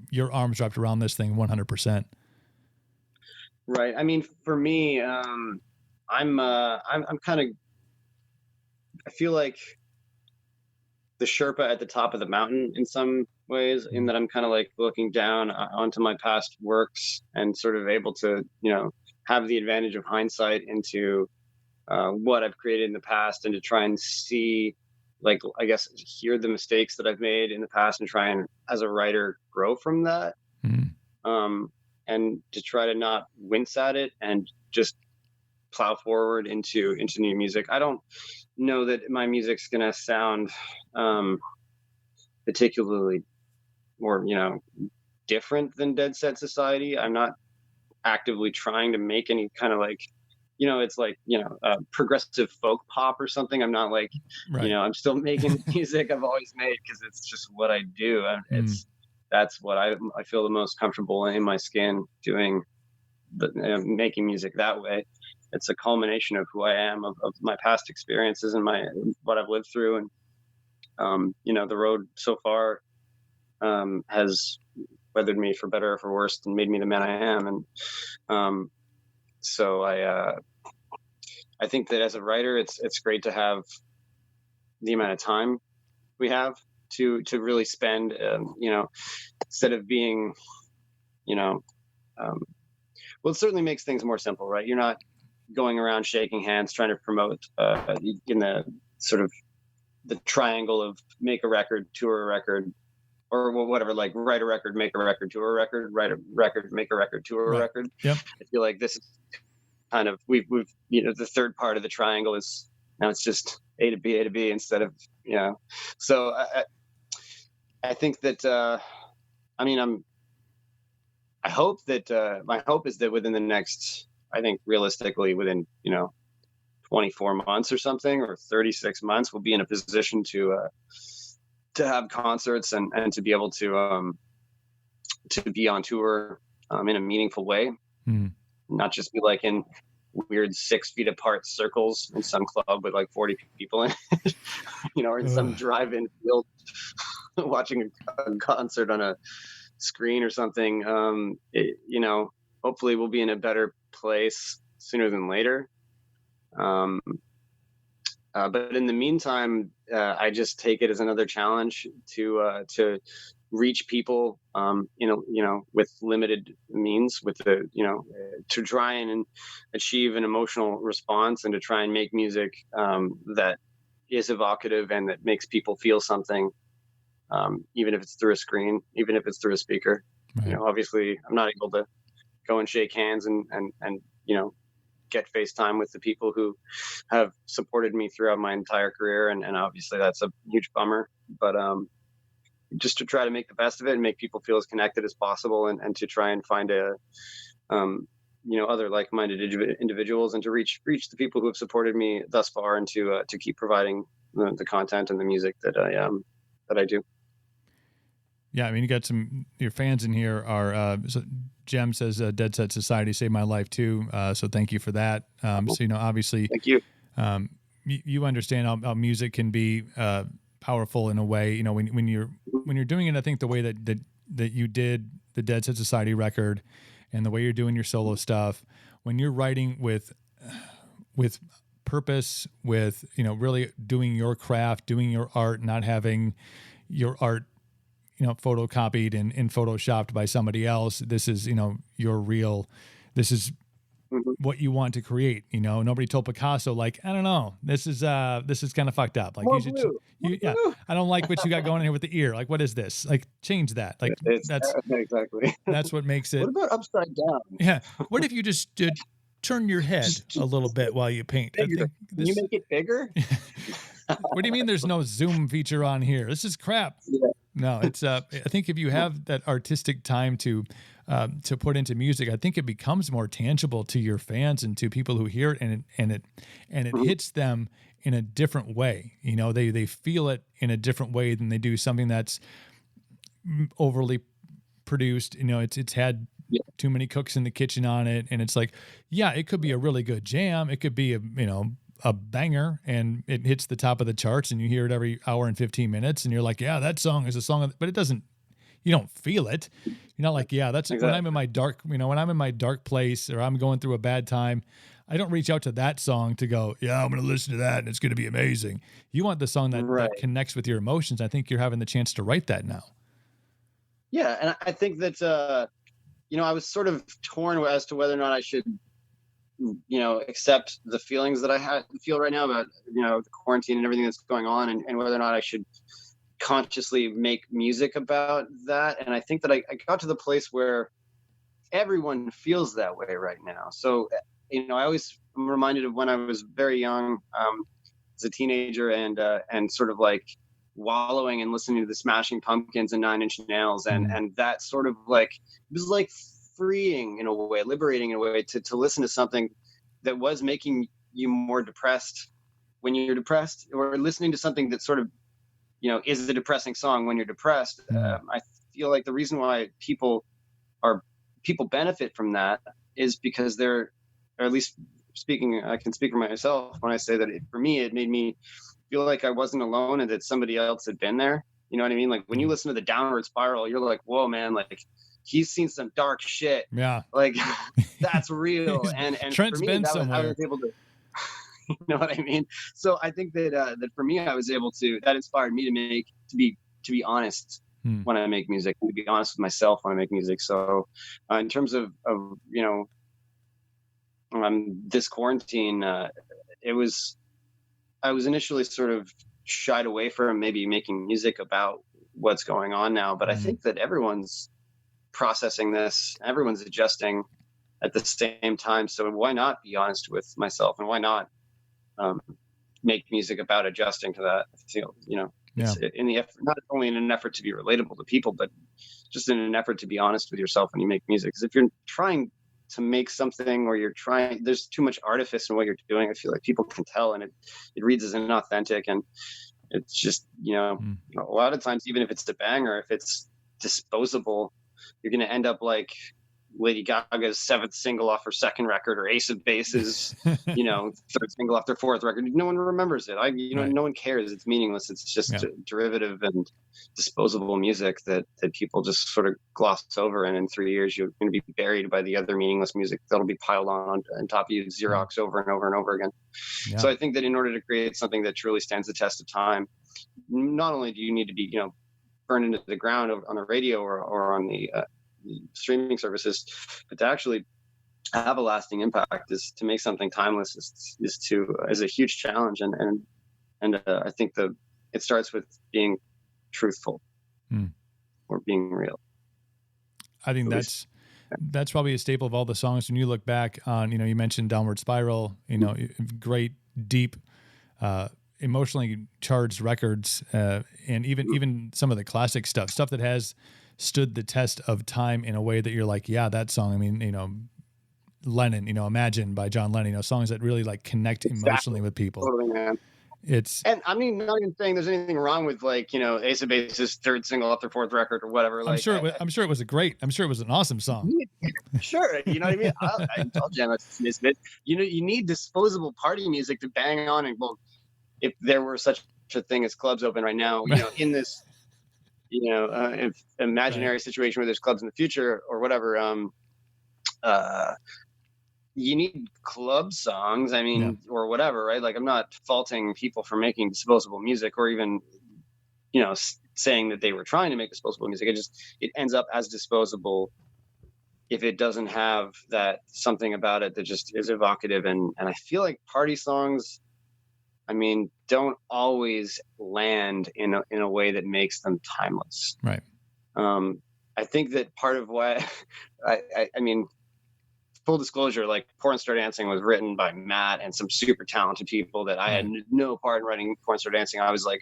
your arms wrapped around this thing 100%. Right. I mean, for me, I'm kind of, I feel like the Sherpa at the top of the mountain in some ways, in that I'm kind of like looking down onto my past works and sort of able to, have the advantage of hindsight into what I've created in the past, and to try and see, like, I guess, hear the mistakes that I've made in the past and try and, as a writer, grow from that. And to try to not wince at it and just plow forward into new music. I don't know that my music's gonna sound particularly more, different than Deadset Society. I'm not actively trying to make any kind of like, it's like, progressive folk pop or something. I'm not like, right. I'm still making music I've always made because it's just what I do. And that's what I feel the most comfortable in my skin doing, making music that way. It's a culmination of who I am, of my past experiences and what I've lived through. And, the road so far has weathered me for better or for worse and made me the man I am. And so I think that as a writer, it's great to have the amount of time we have to really spend, instead of being, well, it certainly makes things more simple, right? You're not going around shaking hands trying to promote in the sort of the triangle of make a record, tour a record, or whatever, like write a record, make a record, tour a record, write a record, make a record, tour a record. Yep. I feel like this is kind of, we've the third part of the triangle is now it's just A to B instead of, so I think that, I hope that, my hope is that within the next, I think realistically within, 24 months or something, or 36 months, we'll be in a position to have concerts and to be able to be on tour in a meaningful way, not just be like in weird 6 feet apart circles in some club with like 40 people in it, or in some drive-in field watching a concert on a screen or something. Hopefully we'll be in a better place sooner than later. But in the meantime, I just take it as another challenge to reach people, with limited means, with the, to try and achieve an emotional response and to try and make music that is evocative and that makes people feel something, even if it's through a screen, even if it's through a speaker. Right. Obviously I'm not able to go and shake hands and get FaceTime with the people who have supported me throughout my entire career. And obviously that's a huge bummer, but just to try to make the best of it and make people feel as connected as possible, and to try and find other like-minded individuals, and to reach the people who have supported me thus far, and to keep providing the content and the music that I do. Yeah, I mean, you got your fans in here are, Jem says, Deadset Society saved my life too. So thank you for that. So, obviously, thank you. You understand how music can be powerful in a way, when you're doing it. I think the way that you did the Deadset Society record and the way you're doing your solo stuff, when you're writing with purpose, with, really doing your craft, doing your art, not having your art, photocopied and photoshopped by somebody else. This is, your real, this is what you want to create. Nobody told Picasso, like, I don't know, this is kind of fucked up. Like, More you should, blue. yeah, I don't like what you got going here with the ear. Like, what is this? Like, change that. Like, that's exactly. That's what makes it. What about upside down? Yeah. What if you just turn your head a little bit while you paint? I think Can you make it bigger? What do you mean there's no zoom feature on here? This is crap. Yeah. No, it's I think if you have that artistic time to put into music, I think it becomes more tangible to your fans and to people who hear it, and it hits them in a different way. They feel it in a different way than they do something that's overly produced. It's had too many cooks in the kitchen on it, and it's like, yeah, it could be a really good jam. It could be a banger, and it hits the top of the charts, and you hear it every hour and 15 minutes, and you're like, yeah, that song is a song, but it doesn't. You don't feel it. You're not like, yeah, that's exactly. When I'm in my dark, when I'm in my dark place or I'm going through a bad time, I don't reach out to that song to go, yeah, I'm going to listen to that and it's going to be amazing. You want the song that connects with your emotions. I think you're having the chance to write that now. Yeah. And I think that, I was sort of torn as to whether or not I should, accept the feelings that I feel right now about, the quarantine and everything that's going on, and whether or not I should consciously make music about that. And I think that I got to the place where everyone feels that way right now. So, I always am reminded of when I was very young, as a teenager, and sort of like wallowing and listening to the Smashing Pumpkins and Nine Inch Nails, and that sort of like, it was like freeing in a way, liberating in a way to listen to something that was making you more depressed when you're depressed, or listening to something that sort of, is a depressing song when you're depressed. I feel like the reason why people benefit from that is because they're, or at least I can speak for myself when I say that for me, it made me feel like I wasn't alone and that somebody else had been there. You know what I mean? Like when you listen to the Downward Spiral, you're like, whoa, man, like he's seen some dark shit. Yeah. Like that's real. and Trent's for me, been somewhere. I was able to, you know what I mean? So I think that that for me, I was able to, that inspired me to be honest when I make music, to be honest with myself when I make music. So in terms of this quarantine, I was initially sort of shied away from maybe making music about what's going on now, but I think that everyone's processing this, everyone's adjusting at the same time. So why not be honest with myself, and why not make music about adjusting to that? It's in the effort, not only in an effort to be relatable to people, but just in an effort to be honest with yourself when you make music. Because if you're trying to make something, or there's too much artifice in what you're doing, I feel like people can tell, and it reads as inauthentic, and it's just, a lot of times, even if it's a banger, if it's disposable, you're going to end up like Lady Gaga's 7th single off her 2nd record, or Ace of Base's, 3rd single off their 4th record. No one remembers it. No one cares. It's meaningless. It's just derivative and disposable music that people just sort of gloss over. And in 3 years, you're going to be buried by the other meaningless music that'll be piled on top of you, Xerox over and over and over again. Yeah. So I think that in order to create something that truly stands the test of time, not only do you need to be, burned into the ground on the radio or on the streaming services, but to actually have a lasting impact, is to make something timeless, is a huge challenge, and I think it starts with being truthful or being real. I think that's probably a staple of all the songs. When you look back on, you mentioned Downward Spiral, great, deep, emotionally charged records, and even some of the classic stuff that has stood the test of time in a way that you're like, yeah, that song. I mean, Lennon, Imagine by John Lennon, songs that really like connect emotionally with people. Totally, man. And I mean, not even saying there's anything wrong with like, Ace of Base's 3rd single off their 4th record or whatever. Like, I'm sure it was an awesome song. Sure. You know what I mean? I told you, you need disposable party music to bang on. And well, if there were such a thing as clubs open right now, in this, if imaginary situation where there's clubs in the future or whatever, you need club songs. I mean, or whatever, right? Like, I'm not faulting people for making disposable music, or even, saying that they were trying to make disposable music. It ends up as disposable if it doesn't have that something about it that just is evocative. And I feel like party songs, I mean, don't always land in a way that makes them timeless. Right. I think that part of why I mean, full disclosure, like Porn Star Dancing was written by Matt and some super talented people that I had no part in writing Porn Star Dancing. I was like,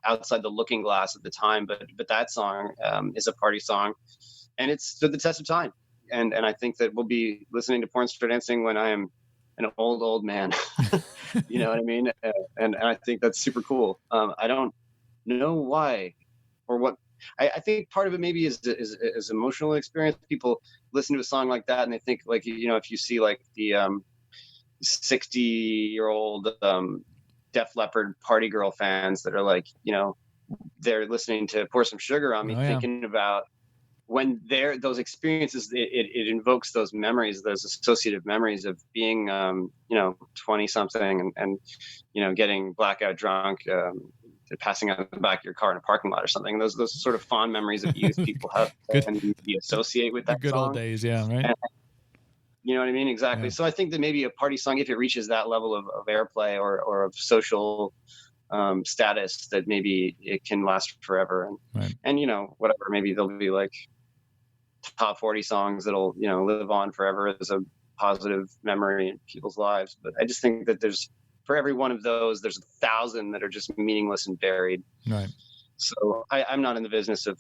outside the looking glass at the time, but that song is a party song, and it's stood the test of time. And I think that we'll be listening to Porn Star Dancing when I am an old man. You know what I mean? And I think that's super cool. I don't know why or what. I think part of it maybe is emotional experience. People listen to a song like that and they think, like, if you see like the 60-year-old Def Leppard party girl fans that are like, they're listening to Pour Some Sugar on Me, thinking about when those experiences, it invokes those memories, those associative memories of being 20 something and getting blackout drunk, passing out the back of your car in a parking lot or something. Those sort of fond memories of youth people have and you associate with that good song. Old days, yeah, right. And, you know what I mean? Exactly. Yeah. So I think that maybe a party song, if it reaches that level of airplay or of social status, that maybe it can last forever. And whatever, maybe there'll be like top 40 songs that'll live on forever as a positive memory in people's lives. But I just think that for every one of those, there's 1,000 that are just meaningless and buried. Right. So I'm not in the business of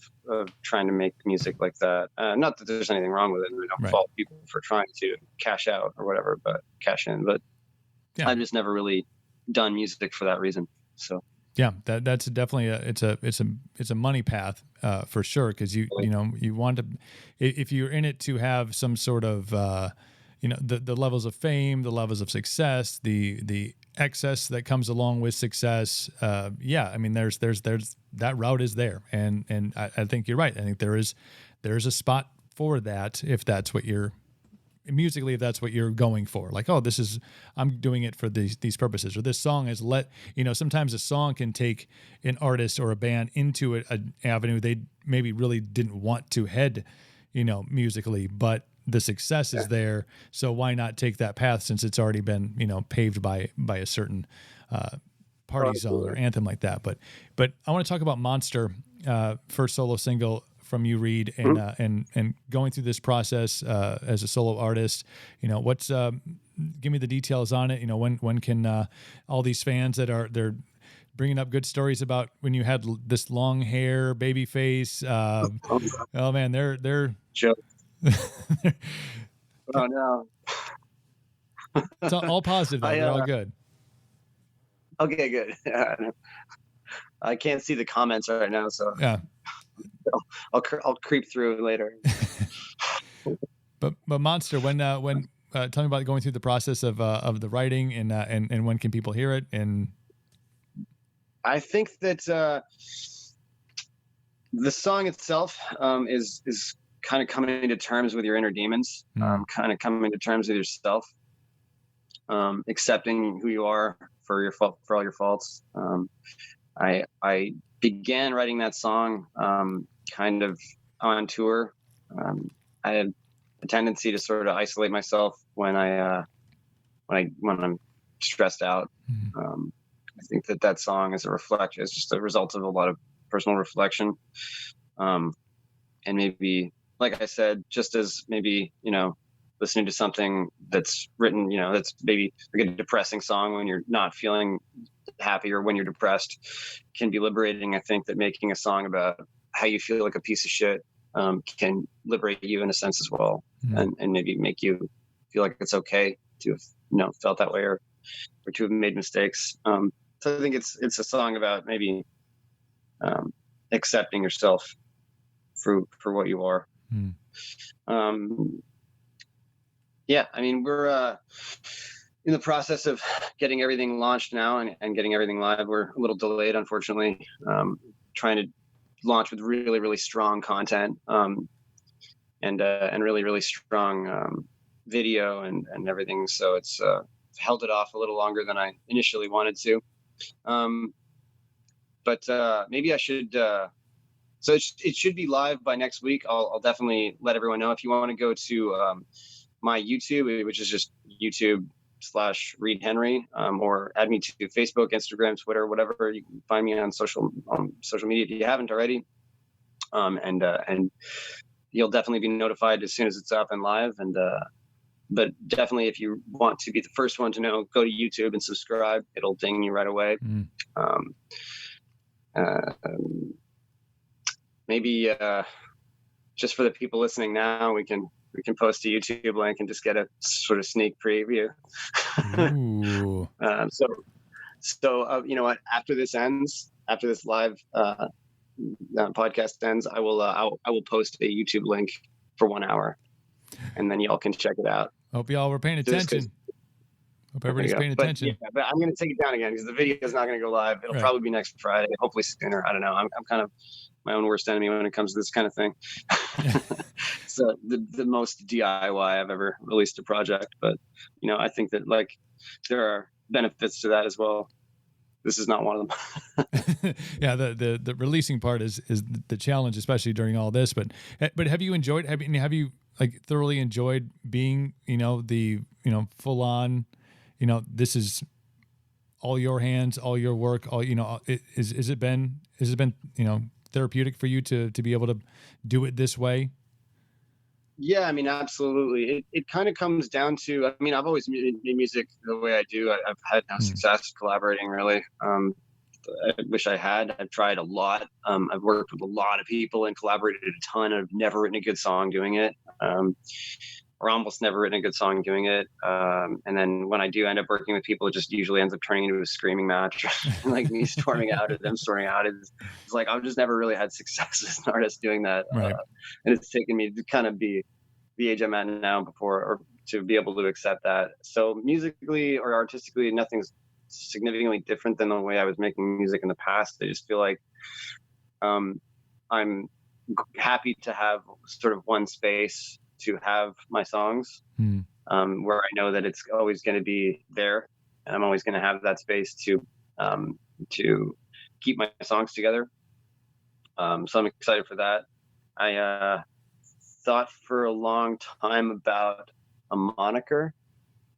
trying to make music like that. Not that there's anything wrong with it. I don't fault people for trying to cash out or whatever, but cash in. But I've just never really done music for that reason. So yeah, that's definitely it's a money path for sure, because you want to, if you're in it to have some sort of the levels of fame, the levels of success, the excess that comes along with success. I mean, there's that route is there, and I think you're right. I think there is a spot for that if that's what you're musically, if that's what you're going for. Like, oh, I'm doing it for these purposes, or this song is sometimes a song can take an artist or a band into an avenue they maybe really didn't want to head, musically, but the success is there. So why not take that path since it's already been, paved by a certain party song or anthem like that. But I want to talk about Monster, first solo single from you, Reid, and going through this process as a solo artist. What's give me the details on it. When can all these fans they're bringing up good stories about when you had this long hair, baby face. Oh man, they're joke. Oh no. It's all positive though. They're all good. Okay, good. I can't see the comments right now, so yeah, I'll creep through later. But Monster, when tell me about going through the process of the writing and when can people hear it? And I think that the song itself is kind of coming to terms with your inner demons, kind of coming to terms with yourself, accepting who you are for all your faults. I began writing that song kind of on tour. I had a tendency to sort of isolate myself when I'm stressed out. I think that song is just a result of a lot of personal reflection, and maybe, like I said, just as maybe listening to something that's written, that's maybe like a depressing song when you're not feeling happy or when you're depressed can be liberating. I think that making a song about how you feel like a piece of shit can liberate you in a sense as well, and maybe make you feel like it's okay to have felt that way or to have made mistakes. So I think it's a song about maybe accepting yourself for what you are. Yeah, I mean, we're in the process of getting everything launched now and getting everything live. We're a little delayed, unfortunately, trying to launch with really, really strong content and really, really strong video and everything. So it's held it off a little longer than I initially wanted to. But maybe I should. So it should be live by next week. I'll definitely let everyone know. If you want to go to my YouTube, which is just YouTube/Reid Henry, or add me to Facebook, Instagram, Twitter, whatever. You can find me on social media if you haven't already. And you'll definitely be notified as soon as it's up and live. And but definitely, if you want to be the first one to know, go to YouTube and subscribe. It'll ding you right away. Maybe just for the people listening now, we can post a YouTube link and just get a sort of sneak preview. So you know what? After this live podcast ends, I will post a YouTube link for 1 hour, and then y'all can check it out. Hope y'all were paying attention. Hope everybody's paying attention. But I'm going to take it down again because the video is not going to go live. It'll probably be next Friday, hopefully sooner. I don't know. I'm kind of my own worst enemy when it comes to this kind of thing. So the most DIY I've ever released a project, but you know, I think that like there are benefits to that as well. This is not one of them. Yeah, the releasing part is the challenge, especially during all this. But have you enjoyed? Have you like thoroughly enjoyed being, you know, the, you know, full on, you know, this is all your hands, all your work, all, you know, has it been, you know, therapeutic for you to be able to do it this way? Yeah, I mean, absolutely. It kind of comes down to, I mean, I've always made music the way I do. I've had no success collaborating, really. I wish I had. I've tried a lot. I've worked with a lot of people and collaborated a ton. I've never written a good song doing it, or almost never written a good song doing it. And then when I do end up working with people, it just usually ends up turning into a screaming match, like me storming out or them storming out. It's like I've just never really had success as an artist doing that. Right. And it's taken me to kind of be the age I'm at now or to be able to accept that. So musically or artistically, nothing's significantly different than the way I was making music in the past. I just feel like I'm happy to have sort of one space to have my songs, where I know that it's always going to be there, and I'm always going to have that space to keep my songs together. So I'm excited for that. I thought for a long time about a moniker,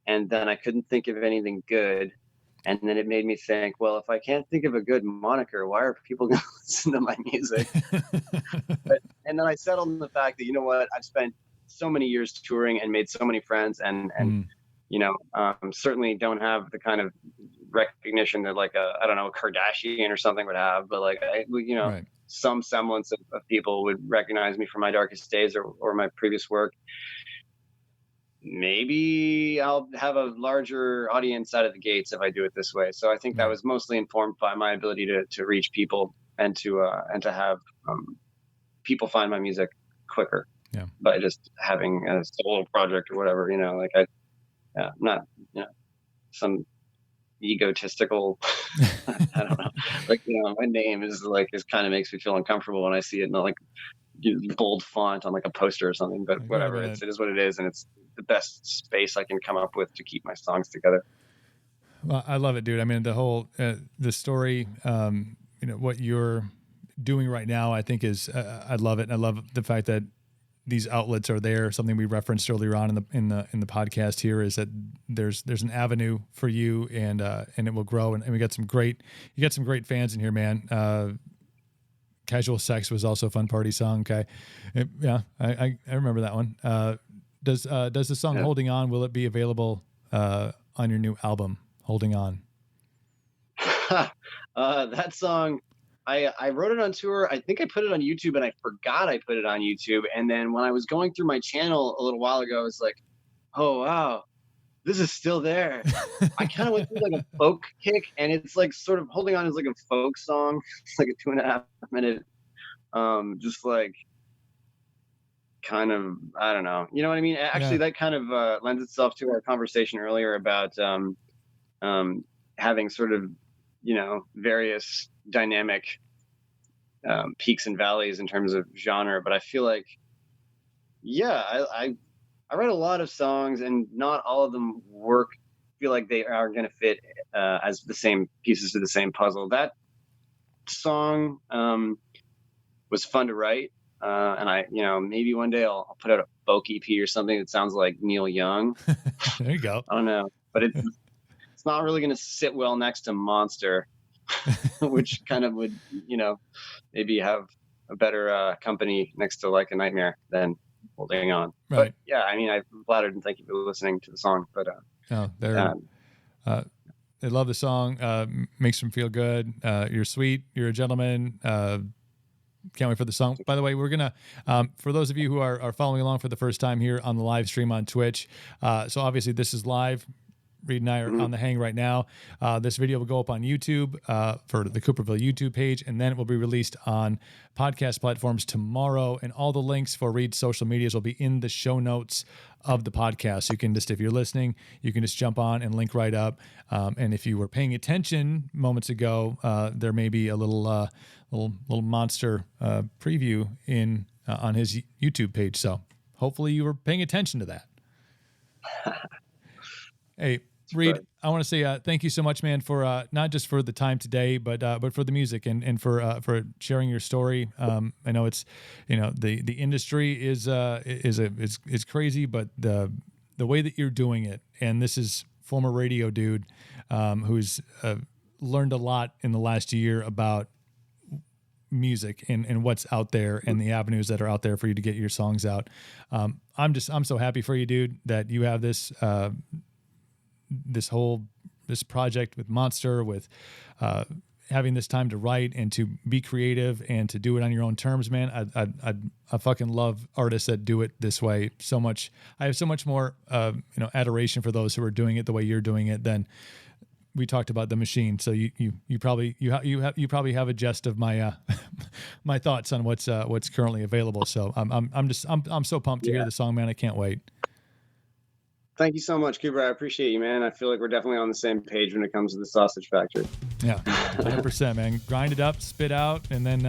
and then I couldn't think of anything good. And then it made me think, well, if I can't think of a good moniker, why are people going to listen to my music? And then I settled on the fact that, you know what, I've spent so many years touring and made so many friends, and you know, certainly don't have the kind of recognition that like a Kardashian or something would have, but like right. Some semblance of people would recognize me from my darkest days or my previous work. Maybe I'll have a larger audience out of the gates if I do it this way. So I think that was mostly informed by my ability to reach people and to have people find my music quicker. Yeah. By just having a solo project or whatever, you know, like not, you know, some egotistical, I don't know, like, you know, my name is kind of makes me feel uncomfortable when I see it in like bold font on like a poster or something, but whatever, it is what it is. And it's the best space I can come up with to keep my songs together. Well, I love it, dude. I mean, the whole, the story, you know, what you're doing right now, I think is, I love it. And I love the fact that these outlets are there. Something we referenced earlier on in the podcast here is that there's an avenue for you, and it will grow. And you got some great fans in here, man. Casual Sex was also a fun party song. Okay. Yeah. I remember that one. Does the song Holding On, will it be available on your new album, Holding On? That song, I wrote it on tour. I think I put it on YouTube, and I forgot I put it on YouTube. And then when I was going through my channel a little while ago, I was like, oh, wow, this is still there. I kind of went through like a folk kick, and it's like sort of Holding On is like a folk song. It's like a 2.5 minute, just like kind of, I don't know. You know what I mean? Actually, that kind of lends itself to our conversation earlier about having sort of, you know, various dynamic peaks and valleys in terms of genre. But I feel like, I write a lot of songs, and not all of them feel like they are going to fit as the same pieces to the same puzzle. That song was fun to write. And I, maybe one day I'll put out a folk EP or something that sounds like Neil Young. There you go. I don't know, but it's not really going to sit well next to Monster, which kind of would, maybe have a better company next to Like a Nightmare than Holding On. Right. But yeah, I mean, I'm flattered and thank you for listening to the song. But they love the song. Makes them feel good. You're sweet. You're a gentleman. Can't wait for the song. By the way, we're gonna for those of you who are following along for the first time here on the live stream on Twitch. So obviously this is live. Reid and I are on the hang right now. This video will go up on YouTube for the Cooperville YouTube page, and then it will be released on podcast platforms tomorrow. And all the links for Reid's social medias will be in the show notes of the podcast. So you can just, if you're listening, you can just jump on and link right up. And if you were paying attention moments ago, there may be a little Monster preview in on his YouTube page. So hopefully you were paying attention to that. Hey, Reid, I want to say thank you so much, man, for not just for the time today, but for the music and for sharing your story. I know it's, the industry is crazy, but the way that you're doing it, and this is former radio dude who's learned a lot in the last year about music and what's out there and the avenues that are out there for you to get your songs out. I'm so happy for you, dude, that you have this this project with Monster, with having this time to write and to be creative and to do it on your own terms, man. I fucking love artists that do it this way so much. I have so much more adoration for those who are doing it the way you're doing it than we talked about the machine. So you probably have a gist of my my thoughts on what's currently available. So I'm so pumped to hear the song, man. I can't wait. Thank you so much, Cooper. I appreciate you, man. I feel like we're definitely on the same page when it comes to the Sausage Factory. Yeah, 100%, man. Grind it up, spit out, and then,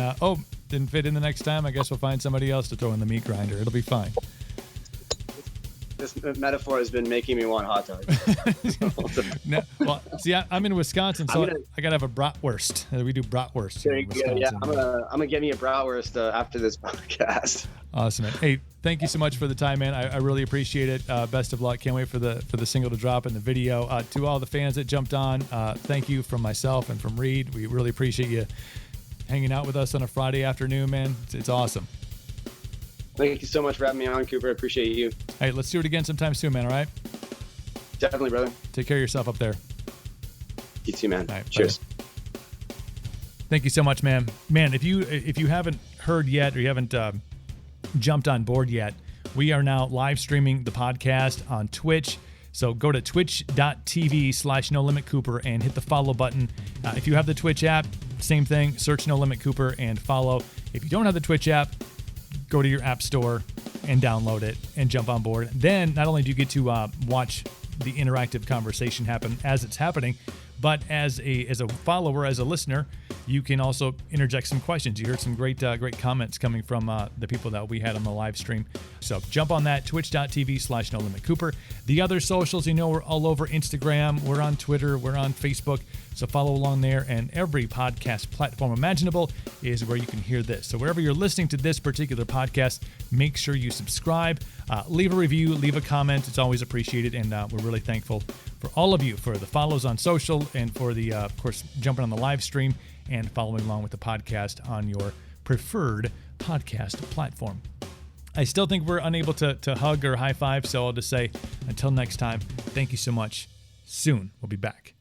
didn't fit in the next time. I guess we'll find somebody else to throw in the meat grinder. It'll be fine. This metaphor has been making me want hot dogs. No, well, see, I'm in Wisconsin, so I got to have a bratwurst. We do bratwurst. There you go. Yeah, I'm gonna get me a bratwurst after this podcast. Awesome, man. Hey, thank you so much for the time, man. I really appreciate it. Best of luck. Can't wait for the single to drop and the video. To all the fans that jumped on, thank you from myself and from Reid. We really appreciate you hanging out with us on a Friday afternoon, man. It's awesome. Thank you so much for having me on, Cooper. I appreciate you. Hey, let's do it again sometime soon, man. All right? Definitely, brother. Take care of yourself up there. You too, man. All right, cheers. Bye. Thank you so much, man. Man, if you haven't heard yet or you haven't jumped on board yet, we are now live streaming the podcast on Twitch. So go to twitch.tv/NoLimitCooper and hit the follow button. If you have the Twitch app, same thing. Search No Limit Cooper and follow. If you don't have the Twitch app, go to your app store and download it and jump on board. Then not only do you get to watch the interactive conversation happen as it's happening, but as a follower, as a listener, you can also interject some questions. You heard some great comments coming from the people that we had on the live stream. So jump on that, twitch.tv/NoLimitCooper. The other socials, we're all over Instagram. We're on Twitter. We're on Facebook. So follow along there. And every podcast platform imaginable is where you can hear this. So wherever you're listening to this particular podcast, make sure you subscribe, leave a review, leave a comment. It's always appreciated. And we're really thankful for all of you for the follows on social and for the, of course, jumping on the live stream and following along with the podcast on your preferred podcast platform. I still think we're unable to hug or high five, so I'll just say until next time, thank you so much. Soon we'll be back.